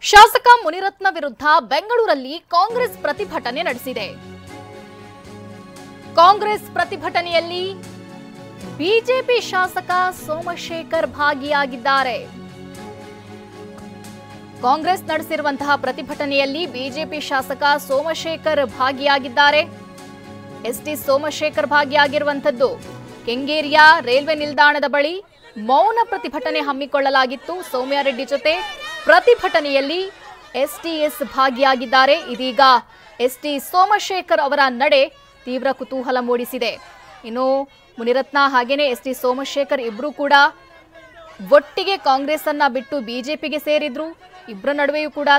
ಶಾಸಕ ಮುನಿರತ್ನ ವಿರುದ್ಧ ಬೆಂಗಳೂರಲ್ಲಿ ಕಾಂಗ್ರೆಸ್ ಪ್ರತಿಭಟನೆ ನಡೆಸಿದೆ. ಕಾಂಗ್ರೆಸ್ ಪ್ರತಿಭಟನೆಯಲ್ಲಿ ಬಿಜೆಪಿ ಶಾಸಕ ಸೋಮಶೇಖರ್ ಭಾಗಿಯಾಗಿದ್ದಾರೆ. ಕಾಂಗ್ರೆಸ್ ನಡೆಸಿರುವಂತಹ ಪ್ರತಿಭಟನೆಯಲ್ಲಿ ಬಿಜೆಪಿ ಶಾಸಕ ಸೋಮಶೇಖರ್ ಭಾಗಿಯಾಗಿದ್ದಾರೆ. ಎಸ್ಟಿ ಸೋಮಶೇಖರ್ ಭಾಗಿಯಾಗಿರುವಂತದ್ದು ಕೆಂಗೇರಿಯ ರೈಲ್ವೆ ನಿಲ್ದಾಣದ ಬಳಿ ಮೌನ ಪ್ರತಿಭಟನೆ ಹಮ್ಮಿಕೊಳ್ಳಲಾಗಿತ್ತು. ಸೌಮ್ಯಾರೆಡ್ಡಿ ಜೊತೆ ಪ್ರತಿಭಟನೆಯಲ್ಲಿ ಎಸ್ಟಿಎಸ್ ಭಾಗಿಯಾಗಿದ್ದಾರೆ. ಇದೀಗ ಎಸ್ಟಿ ಸೋಮಶೇಖರ್ ಅವರ ನಡೆ ತೀವ್ರ ಕುತೂಹಲ ಮೂಡಿಸಿದೆ. ಇನ್ನು ಮುನಿರತ್ನ ಹಾಗೇನೆ ಎಸ್ಟಿ ಸೋಮಶೇಖರ್ ಇಬ್ರು ಕೂಡ ಒಟ್ಟಿಗೆ ಕಾಂಗ್ರೆಸ್ ಅನ್ನ ಬಿಟ್ಟು ಬಿಜೆಪಿಗೆ ಸೇರಿದ್ರು. ಇಬ್ಬರ ನಡುವೆಯೂ ಕೂಡ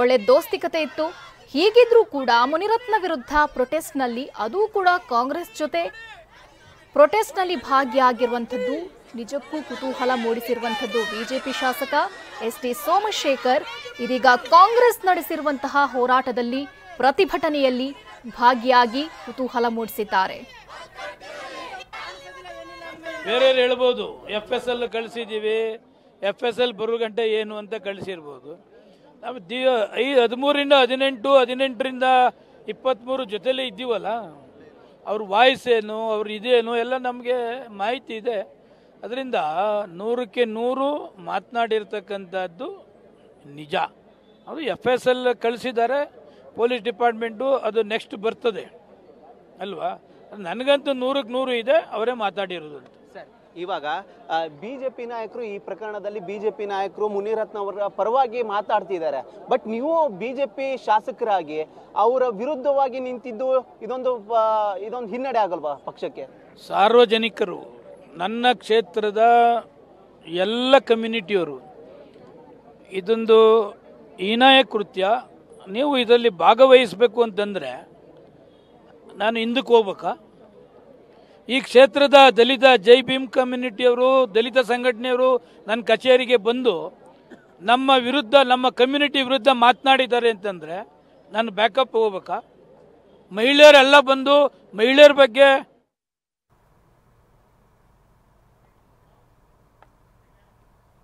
ಒಳ್ಳೆ ದೋಸ್ತಿಕತೆ ಇತ್ತು. ಹೀಗಿದ್ರೂ ಕೂಡ ಮುನಿರತ್ನ ವಿರುದ್ಧ ಪ್ರೊಟೆಸ್ಟ್ ನಲ್ಲಿ, ಅದು ಕೂಡ ಕಾಂಗ್ರೆಸ್ ಜೊತೆ ಪ್ರೊಟೆಸ್ಟ್ ನಲ್ಲಿ ಭಾಗಿಯಾಗಿರುವಂತದ್ದು ನಿಜಕ್ಕೂ ಕುತೂಹಲ ಮೂಡಿಸಿರುವಂತದ್ದು. ಬಿಜೆಪಿ ಶಾಸಕ ಎಸ್ಟಿ ಸೋಮಶೇಖರ್ ಇದೀಗ ಕಾಂಗ್ರೆಸ್ ನಡೆಸಿರುವಂತಹ ಹೋರಾಟದಲ್ಲಿ, ಪ್ರತಿಭಟನೆಯಲ್ಲಿ ಭಾಗಿಯಾಗಿ ಕುತೂಹಲ ಮೂಡಿಸಿದ್ದಾರೆ. ಬೇರೆ ಹೇಳ್ಬೋದು, FSL ಕಳಿಸಿದ್ದೀವಿ, FSL ಬರೋ ಗಂಟೆ ಏನು ಅಂತ ಕಳಿಸಿರ್ಬೋದು. ನಾವು 13ರಿಂದ 18, 18ರಿಂದ 23 ಜೊತೆಲೇ ಇದ್ದೀವಲ್ಲ, ಅವ್ರ ವಾಯ್ಸ್ ಏನು, ಅವ್ರ ಇದೇನು ಎಲ್ಲ ನಮಗೆ ಮಾಹಿತಿ ಇದೆ. ಅದರಿಂದ 100ಕ್ಕೆ 100 ಮಾತನಾಡಿರ್ತಕ್ಕಂಥದ್ದು ನಿಜ. ಅದು FSL ಕಳಿಸಿದ್ದಾರೆ, ಪೊಲೀಸ್ ಡಿಪಾರ್ಟ್ಮೆಂಟು ಅದು ನೆಕ್ಸ್ಟ್ ಬರ್ತದೆ ಅಲ್ವಾ. ನನಗಂತೂ 100ಕ್ಕೆ 100 ಇದೆ, ಅವರೇ ಮಾತಾಡಿರೋದು ಅಂತ. ಇವಾಗ ಬಿಜೆಪಿ ನಾಯಕರು ಈ ಪ್ರಕರಣದಲ್ಲಿ ಬಿಜೆಪಿ ನಾಯಕರು ಮುನಿರತ್ನ ಅವರ ಪರವಾಗಿ ಮಾತಾಡ್ತಿದ್ದಾರೆ. ಬಟ್ ನೀವು ಬಿಜೆಪಿ ಶಾಸಕರಾಗಿ ಅವರ ವಿರುದ್ಧವಾಗಿ ನಿಂತಿದ್ದು ಇದೊಂದು ಹಿನ್ನಡೆ ಆಗಲ್ವಾ ಪಕ್ಷಕ್ಕೆ? ಸಾರ್ವಜನಿಕರು, ನನ್ನ ಕ್ಷೇತ್ರದ ಎಲ್ಲ ಕಮ್ಯುನಿಟಿಯವರು ಇದೊಂದು ಹೀನಾಯ ಕೃತ್ಯ, ನೀವು ಇದರಲ್ಲಿ ಭಾಗವಹಿಸಬೇಕು ಅಂತಂದರೆ ನಾನು ಹಿಂದಕ್ಕೆ ಹೋಗ್ಬೇಕಾ? ಈ ಕ್ಷೇತ್ರದ ದಲಿತ ಜೈ ಭೀಮ್ ಕಮ್ಯುನಿಟಿಯವರು, ದಲಿತ ಸಂಘಟನೆಯವರು ನನ್ನ ಕಚೇರಿಗೆ ಬಂದು ನಮ್ಮ ವಿರುದ್ಧ, ನಮ್ಮ ಕಮ್ಯುನಿಟಿ ವಿರುದ್ಧ ಮಾತನಾಡಿದ್ದಾರೆ ಅಂತಂದರೆ ನಾನು ಬ್ಯಾಕಪ್ ಹೋಗ್ಬೇಕಾ? ಮಹಿಳೆಯರೆಲ್ಲ ಬಂದು ಮಹಿಳೆಯರ ಬಗ್ಗೆ